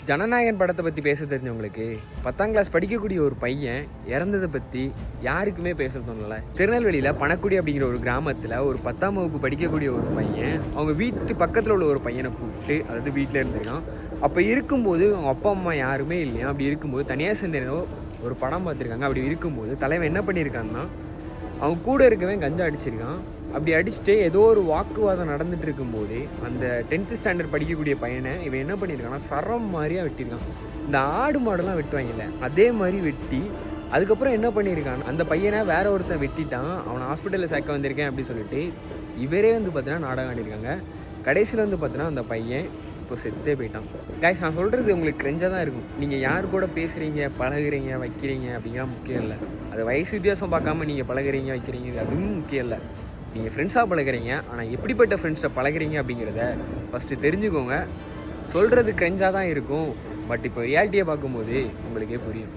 ஜனநாயகன் படத்தை பற்றி பேச தெரிஞ்சவங்களுக்கு 10ஆம் கிளாஸ் படிக்கக்கூடிய ஒரு பையன் இறந்ததை பற்றி யாருக்குமே பேச தோணலை. திருநெல்வேலியில் பணக்குடி அப்படிங்கிற ஒரு கிராமத்தில் ஒரு 10ஆம் வகுப்பு படிக்கக்கூடிய ஒரு பையன் அவங்க வீட்டு பக்கத்தில் உள்ள ஒரு பையனை கூப்பிட்டு, அதாவது வீட்டில் இருந்திருக்கான். அப்போ இருக்கும்போது அவங்க அப்பா அம்மா யாருமே இல்லையா. அப்படி இருக்கும்போது தனியாக சேர்ந்து ஒரு படம் பார்த்துருக்காங்க. அப்படி இருக்கும்போது தலைவன் என்ன பண்ணியிருக்கான்னா, அவன் கூட இருக்கவே கஞ்சா அடிச்சிருக்கான். அப்படி அடிச்சுட்டு ஏதோ ஒரு வாக்குவாதம் நடந்துட்டு இருக்கும்போது அந்த 10th ஸ்டாண்டர்ட் படிக்கக்கூடிய பையனை இவன் என்ன பண்ணியிருக்கான்னா சரம் மாதிரியாக வெட்டியிருக்கான். இந்த ஆடு மாடெல்லாம் வெட்டுவாங்கல்ல அதே மாதிரி வெட்டி, அதுக்கப்புறம் என்ன பண்ணியிருக்கான், அந்த பையனை வேற ஒருத்தன் வெட்டிட்டான். அவனை ஹாஸ்பிட்டலில் சேர்க்க வந்திருக்கேன் அப்படின்னு சொல்லிட்டு இவரே பார்த்தீங்கன்னா நாடகம் ஆடிருக்காங்க. கடைசியில் பார்த்தீங்கன்னா அந்த பையன் இப்போ செத்தே போயிட்டான். கைஸ், நான் சொல்கிறது உங்களுக்கு கிரெஞ்சாக தான் இருக்கும். நீங்கள் யார் கூட பேசுகிறீங்க, பழகுறீங்க, வைக்கிறீங்க அப்படிங்கிற முக்கியம் இல்லை. அது வயசு வித்தியாசம் பார்க்காம நீங்கள் பழகுறீங்க, வைக்கிறீங்க, அதுவும் முக்கியம் இல்லை. நீங்கள் ஃப்ரெண்ட்ஸாக பழகுறீங்க, ஆனால் எப்படிப்பட்ட ஃப்ரெண்ட்ஸை பழகுறீங்க அப்படிங்கிறத ஃபஸ்ட்டு தெரிஞ்சுக்கோங்க. சொல்கிறது கிரெஞ்சாக தான் இருக்கும், பட் இப்போ ரியாலிட்டியை பார்க்கும்போது உங்களுக்கே புரியும்.